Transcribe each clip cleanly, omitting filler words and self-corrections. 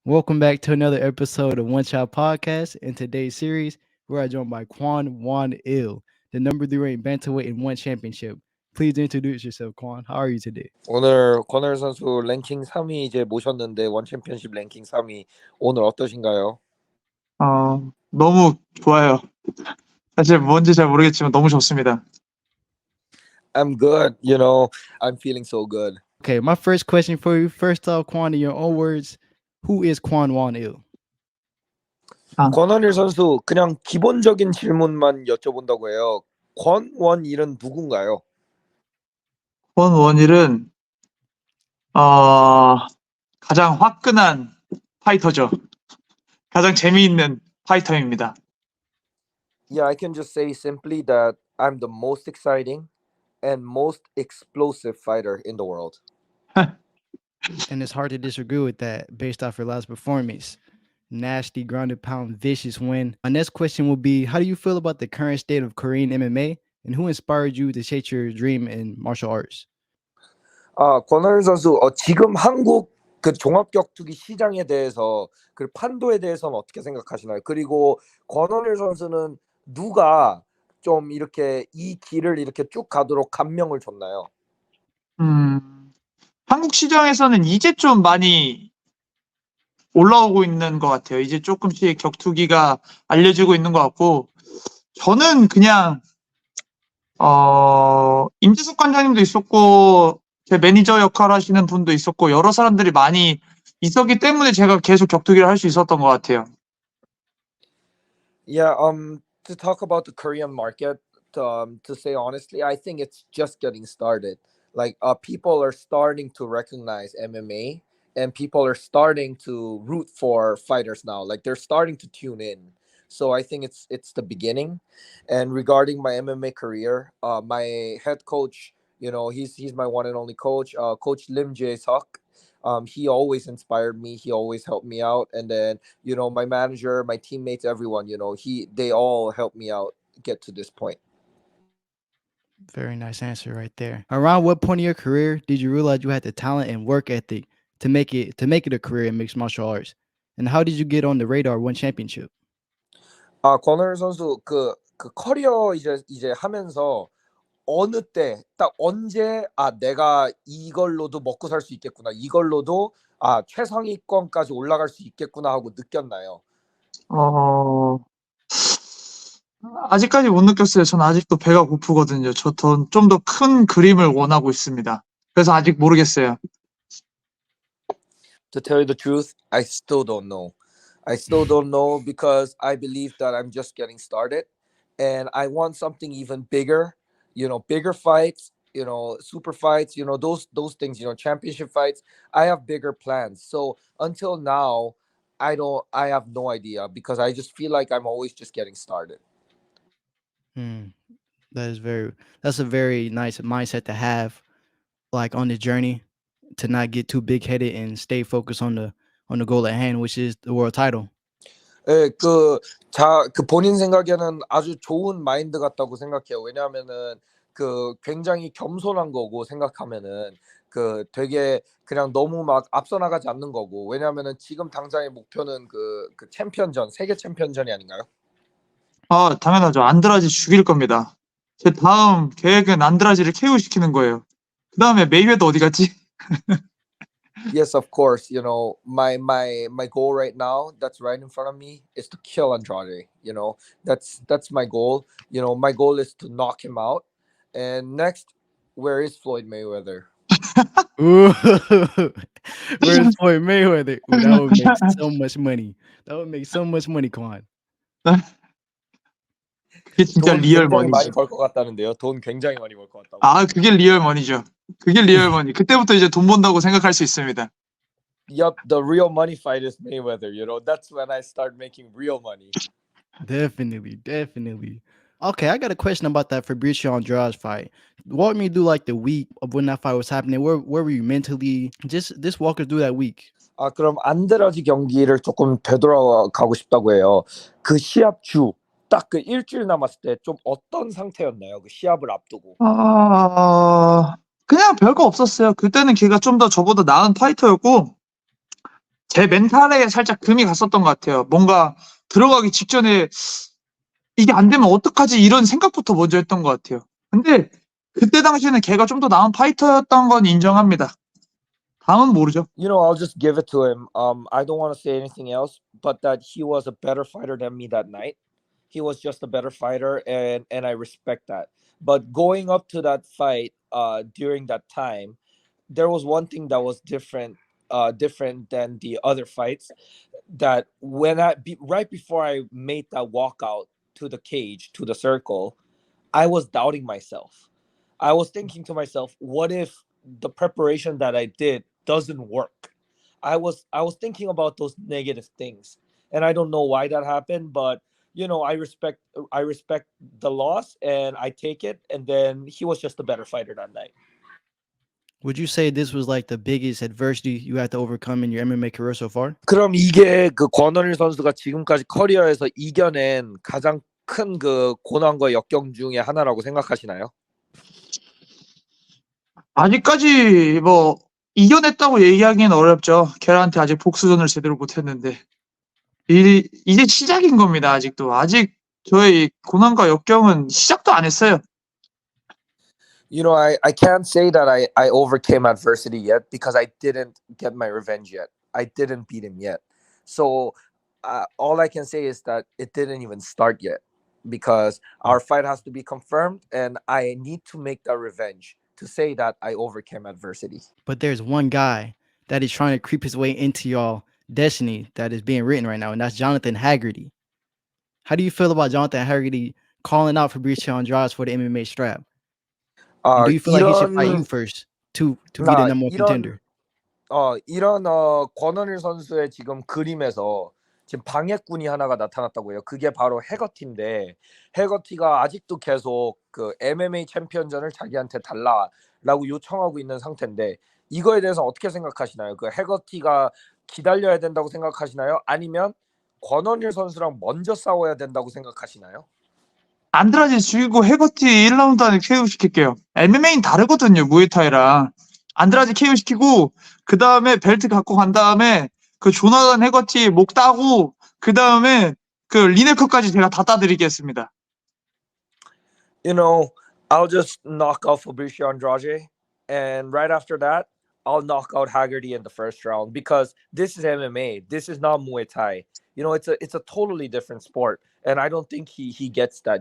Welcome back to another episode of One Child Podcast. In today's series, we are joined by Kwon Won, the number three ranked bantamweight in One Championship. Please introduce yourself, Kwon. How are you today? 오늘 권을 선수 랭킹 3위 이제 모셨는데 원 챔피언십 랭킹 3위 오늘 어떠신가요? 너무 좋아요. 사실 뭔지 잘 모르겠지만 너무 좋습니다. I'm good, you know. I'm feeling so good. Okay, my first question for you. First off, Kwon, in your own words, who is Kwon Won? 권원일 선수 그냥 기본적인 질문만 여쭤본다고 해요. 권원일은 누군가요? 권원일은 가장 화끈한 파이터죠. 가장 재미있는 파이터입니다. Yeah, I can just say simply that I'm the most exciting and most explosive fighter in the world. And it's hard to disagree with that based off your last performance. Nasty, grounded pound, vicious win. My next question will be, how do you feel about the current state of Korean MMA and who inspired you to chase your dream in martial arts? 권원일 선수 지금 한국 그 종합격투기 시장에 대해서 그 판도에 대해서는 어떻게 생각하시나요? 그리고 권원일 선수는 누가 좀 이렇게 이 길을 이렇게 쭉 가도록 감명을 줬나요? 한국 시장에서는 이제 좀 많이 올라오고 있는 것 같아요. 이제 조금씩 격투기가 알려지고 있는 것 같고, 저는 그냥 임재석 관장님도 있었고 제 매니저 역할 하시는 분도 있었고 여러 사람들이 많이 있었기 때문에 제가 계속 격투기를 할 수 있었던 것 같아요. Yeah, to talk about the Korean market, to say honestly, I think it's just getting started. Like, people are starting to recognize MMA, and people are starting to root for fighters now. Like, they're starting to tune in. So I think it's the beginning. And regarding my MMA career, my head coach, you know, he's my one and only coach, Coach Lim Jae-suk. He always inspired me. He always helped me out. And then, you know, my manager, my teammates, everyone, you know, they all helped me out get to this point. Very nice answer right there. Around what point in your career did you realize you had the talent and work ethic to make it a career in mixed martial arts? And how did you get on the radar One Championship? 권을 선수 그 커리어 이제 하면서 어느 때 딱 언제 내가 이걸로도 먹고 살 수 있겠구나, 이걸로도 최상위권까지 올라갈 수 있겠구나 하고 느꼈나요? 아직까지 못 느꼈어요. 저는 아직도 배가 고프거든요. 저 좀 더 큰 그림을 원하고 있습니다. 그래서 아직 모르겠어요. To tell you the truth, I still don't know. I still don't know because I believe that I'm just getting started and I want something even bigger, you know, bigger fights, you know, super fights, you know, those things, you know, championship fights. I have bigger plans. So until now, I have no idea because I just feel like I'm always just getting started. That's a very nice mindset to have, like on the journey, to not get too big headed and stay focused on the goal at hand, which is the world title. 예, 그 본인 생각에는 아주 좋은 마인드 같다고 생각해요. 왜냐하면은 그 굉장히 겸손한 거고 생각하면은 그 되게 그냥 너무 막 앞서 나가지 않는 거고. 왜냐하면은 지금 당장의 목표는 그 챔피언전, 세계 챔피언전이 아닌가요? 당연하죠. 안드라지 죽일 겁니다. 제 다음 계획은 안드라지를 KO 시키는 거예요. 그 다음에 메이웨더 어디 갔지? Yes, of course. You know, my goal right now, that's right in front of me, is to kill Andrade. You know, that's my goal. You know, my goal is to knock him out. And next, where is Floyd Mayweather? Where's Floyd Mayweather? Ooh, that would make so much money. That would make so much money, Kwon. 그게 진짜 돈 리얼 굉장히 많이 머니죠. 벌 것 같다는데요. 돈 굉장히 많이 벌 것 같다고. 그게 리얼 머니죠. 그게 리얼 머니. 그때부터 이제 돈 번다고 생각할 수 있습니다. Yup, the real money fight is Mayweather. You know, that's when I start making real money. Definitely. Okay, I got a question about that Fabricio Andrade fight. Walk me through like the week of when that fight was happening. Where were you mentally? Just walk us through that week. 그럼 안드라지 경기를 조금 되돌아가고 싶다고 해요. 그 시합 주 딱 그 일주일 남았을 때 좀 어떤 상태였나요? 그 시합을 앞두고. 그냥 별거 없었어요. 그때는 걔가 좀 더 저보다 나은 파이터였고 제 멘탈에 살짝 금이 갔었던 것 같아요. 뭔가 들어가기 직전에 이게 안 되면 어떡하지 이런 생각부터 먼저 했던 것 같아요. 근데 그때 당시에는 걔가 좀 더 나은 파이터였던 건 인정합니다. 다음은 모르죠. You know, I'll just give it to him. I don't want to say anything else, but that he was a better fighter than me that night. He was just a better fighter, and I respect that. But going up to that fight, during that time, there was one thing that was different than the other fights. That when right before I made that walkout to the cage, to the circle, I was doubting myself. I was thinking to myself, what if the preparation that I did doesn't work? I was thinking about those negative things. And I don't know why that happened, but I respect the loss and I take it, and then he was just a better fighter that night. Would you say this was like the biggest adversity you had to overcome in your MMA career so far? 그럼 이게 그 권원일 선수가 지금까지 커리어에서 이겨낸 가장 큰 그 고난과 역경 중에 하나라고 생각하시나요? 아직까지 뭐 이겨냈다고 얘기하기는 어렵죠. 걔한테 아직 복수전을 제대로 못했는데 이제 시작인 겁니다. 아직도 아직 저의 고난과 역경은 시작도 안 했어요. I can't say that I overcame adversity yet because I didn't get my revenge yet. I didn't beat him yet. So all I can say is that it didn't even start yet because our fight has to be confirmed and I need to make that revenge to say that I overcame adversity. But there's one guy that is trying to creep his way into y'all destiny that is being written right now, and that's Jonathan Haggerty. How do you feel about Jonathan Haggerty calling out Fabricio Andrade for the MMA strap? And do you feel like he should fight you 이런 first to be the number one 이런 contender? 이런 권원일 선수의 지금 그림에서 지금 방해꾼이 하나가 나타났다고 해요. 그게 바로 해거티인데 해거티가 아직도 계속 그 MMA 챔피언전을 자기한테 달라라고 요청하고 있는 상태인데 이거에 대해서 어떻게 생각하시나요? 그 해거티가 기다려야 된다고 생각하시나요? 아니면 권원일 선수랑 먼저 싸워야 된다고 생각하시나요? 안드라데 죽이고 해거티 1라운드 안에 KO 시킬게요. MMA는 다르거든요. 무에타이랑. 안드라데 KO 시키고 그 다음에 벨트 갖고 간 다음에 그 조나단 해거티 목 따고 그 다음에 그 리네커까지 제가 다 따드리겠습니다. I'll just knock out Fabricio Andrade, and right after that, I'll knock out Haggerty in the first round because this is MMA. This is not Muay Thai. It's a totally different sport, and I don't think he gets that.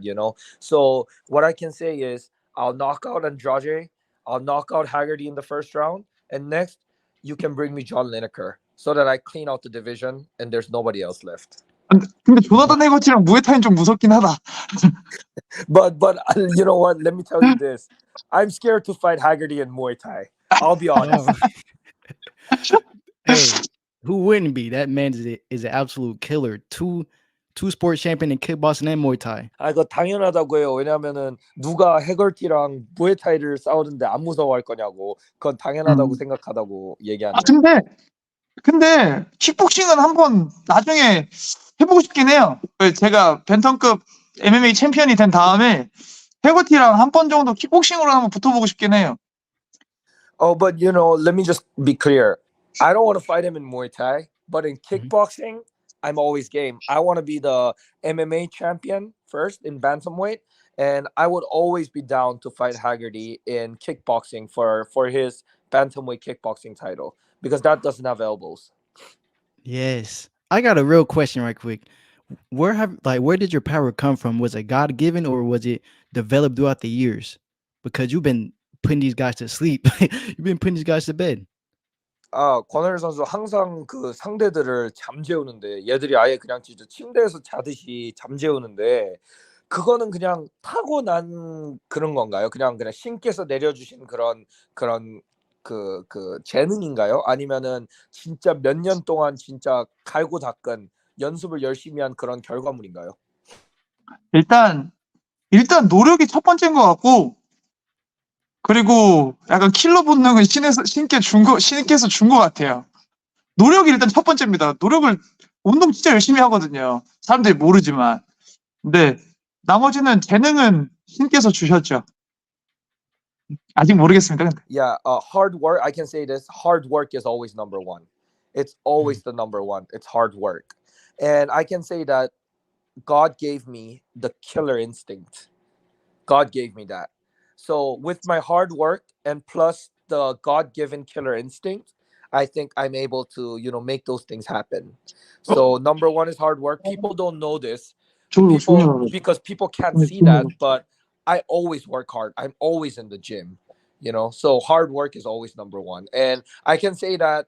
So what I can say is I'll knock out Andrade, I'll knock out Haggerty in the first round, and next you can bring me John Lineker so that I clean out the division and there's nobody else left. 근데 조나단 해거티랑 무에타이는 좀 무섭긴 하다. But you know what? Let me tell you this. I'm scared to fight Haggerty in Muay Thai. I'll be honest. Hey, who wouldn't be? That man is an absolute killer. Two sport champion in kickboxing and Muay Thai. 이거 당연하다고 해요. 왜냐면은 누가 해거티랑 무에타이를 싸우는데 안 무서워할 거냐고. 그건 당연하다고 생각하다고 얘기하네요. 근데 킥복싱은 한번 나중에 해보고 싶긴 해요. 제가 벤턴급 MMA 챔피언이 된 다음에 해거티랑 한 번 정도 킥복싱으로 한번 붙어보고 싶긴 해요. But let me just be clear. I don't want to fight him in Muay Thai, but in kickboxing, I'm always game. I want to be the MMA champion first in bantamweight, and I would always be down to fight Haggerty in kickboxing for his bantamweight kickboxing title because that doesn't have elbows. Yes. I got a real question right quick. Where did your power come from? Was it God given or was it developed throughout the years? Because you've been putting these guys to sleep. You've been putting these guys to bed. 권원일 선수 항상 그 상대들을 잠재우는데 얘들이 아예 그냥 진짜 침대에서 자듯이 잠재우는데 그거는 그냥 타고난 그런 건가요? 그냥 신께서 내려주신 그런 그 재능인가요? 아니면은 진짜 몇 년 동안 진짜 갈고 닦은 연습을 열심히 한 그런 결과물인가요? 일단 노력이 첫 번째인 것 같고, 그리고 약간 킬러 본능은 신께서 준 것 같아요. 노력이 일단 첫 번째입니다. 운동 진짜 열심히 하거든요. 사람들이 모르지만. 근데 나머지는 재능은 신께서 주셨죠. 아직 모르겠습니다. 근데. Yeah, hard work. I can say this. Hard work is always number one. it's always the number one. It's hard work. And I can say that God gave me the killer instinct. God gave me that. So with my hard work and plus the God-given killer instinct, I think I'm able to, make those things happen. So number one is hard work. People don't know this. People 중요하죠. because people can't see that, but I always work hard. I'm always in the gym, So hard work is always number one. And I can say that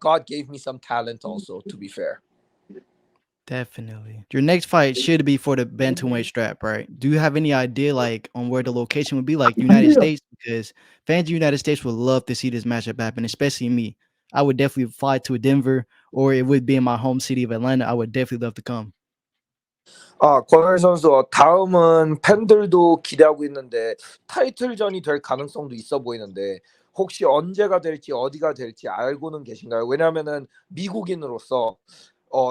God gave me some talent also, to be fair. Definitely. Your next fight should be for the bantamweight strap, right? Do you have any idea, like, on where the location would be, like United States? Because fans of the United States would love to see this matchup happen, especially me. I would definitely fly to Denver, or it would be in my home city of Atlanta. I would definitely love to come. 권하일 선수, 다음은 팬들도 기대하고 있는데 타이틀전이 될 가능성도 있어 보이는데 혹시 언제가 될지 어디가 될지 알고는 계신가요? 왜냐하면은 미국인으로서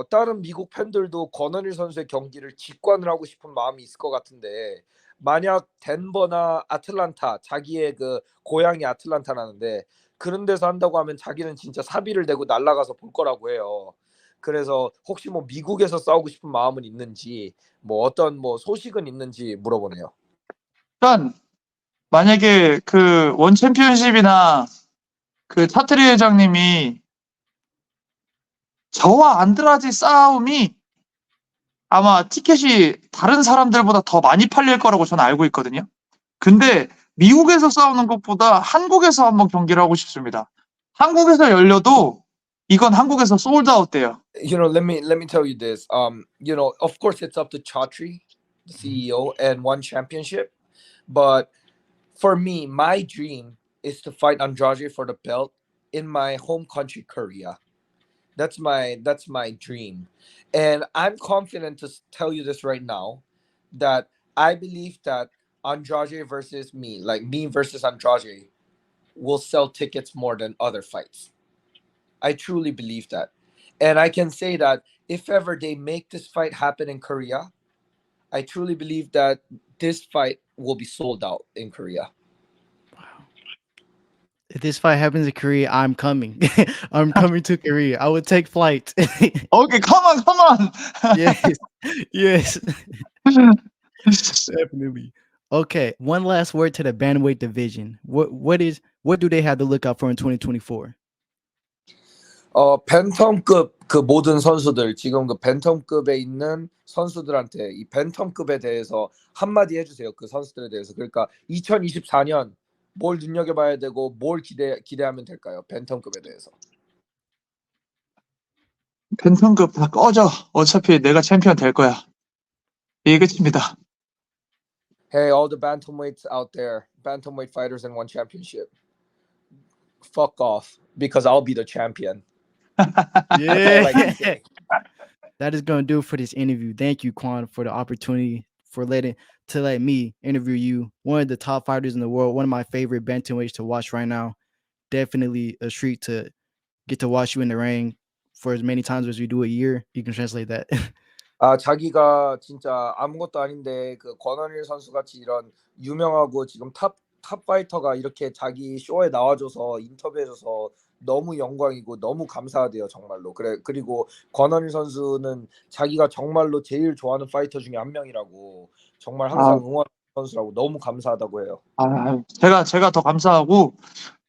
다른 미국 팬들도 권하일 선수의 경기를 직관을 하고 싶은 마음이 있을 것 같은데 만약 덴버나 아틀란타, 자기의 그 고향이 아틀란타라는데 그런 데서 한다고 하면 자기는 진짜 사비를 내고 날아가서 볼 거라고 해요. 그래서 혹시 뭐 미국에서 싸우고 싶은 마음은 있는지 뭐 어떤 뭐 소식은 있는지 물어보네요. 일단 만약에 그 원 챔피언십이나 그 차트리 회장님이 저와 안드라지 싸움이 아마 티켓이 다른 사람들보다 더 많이 팔릴 거라고 저는 알고 있거든요. 근데 미국에서 싸우는 것보다 한국에서 한번 경기를 하고 싶습니다. 한국에서 열려도 이건 한국에서 솔드아웃 돼요. Let me tell you this. Of course it's up to Chatri, the CEO, and One Championship, but for me, my dream is to fight Andrade for the belt in my home country, Korea. That's my dream, and I'm confident to tell you this right now, that I believe that Andrade versus me, like me versus Andrade, will sell tickets more than other fights. I truly believe that, and I can say that if ever they make this fight happen in Korea, I truly believe that this fight will be sold out in Korea. If this fight happens in Korea, I'm coming. I'm coming to Korea. I would take flight. 오케이, come on. Yes. Yes. Definitely. Okay. One last word to the bantamweight division. What do they have to look out for in 2024? 팬텀급 그 모든 선수들, 지금 그 팬텀급에 있는 선수들한테 이 팬텀급에 대해서 한마디 해주세요. 그 선수들에 대해서. 그러니까 2024년 뭘 눈여겨봐야 되고 뭘 기대하면 될까요? 팬텀급에 대해서. 팬텀급 다 꺼져. 어차피 내가 챔피언 될 거야. 이게 끝입니다. Hey, all the bantamweights out there, bantamweight fighters in One Championship, fuck off, because I'll be the champion. Yeah. All I can say. That is going to do it for this interview. Thank you, Kwon, for the opportunity for let me interview you. One of the top fighters in the world, one of my favorite bantamweights to watch right now. Definitely a treat to get to watch you in the ring for as many times as we do a year. You can translate that. 자기가 진짜 아무것도 아닌데 그 권한일 선수 같이 이런 유명하고 지금 탑 파이터가 이렇게 자기 쇼에 나와줘서 인터뷰해줘서 너무 영광이고 너무 감사하대요, 정말로. 그리고 권한일 선수는 자기가 정말로 제일 좋아하는 파이터 중에 한 명이라고, 정말 항상 응원하는 선수라고, 너무 감사하다고 해요. 제가 더 감사하고,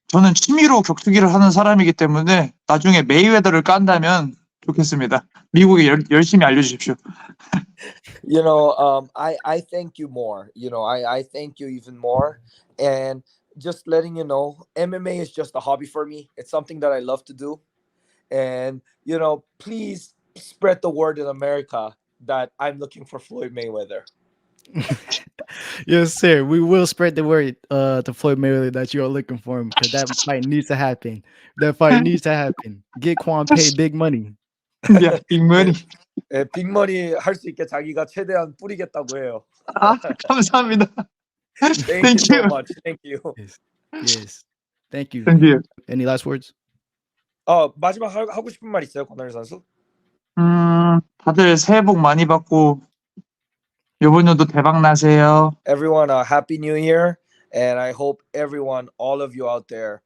저는 취미로 격투기를 하는 사람이기 때문에 나중에 메이웨더를 깐다면 좋겠습니다. 미국에 열심히 알려주십시오. I thank you more. I thank you even more. And just letting you know, MMA is just a hobby for me. It's something that I love to do. And, please spread the word in America that I'm looking for Floyd Mayweather. Yes, sir. We will spread the word to Floyd Mayweather that you are looking for him, because that fight needs to happen. That fight needs to happen. Get Kwon paid big money. Yeah, 빅머니. 빅머니 할 수 있게 자기가 최대한 뿌리겠다고 해요. 감사합니다. Thank you so much. Thank you. Yes. Thank you. Thank you. Any last words? 마지막 하고 싶은 말 있어요, 권하일 선수? 다들 새해 복 많이 받고 이번 년도 대박 나세요. Everyone, Happy New Year, and I hope everyone, all of you out there,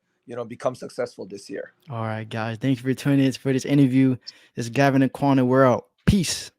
become successful this year. All right, guys. Thank you for tuning in for this interview. This is Gavin and Kwon, and we're out. Peace.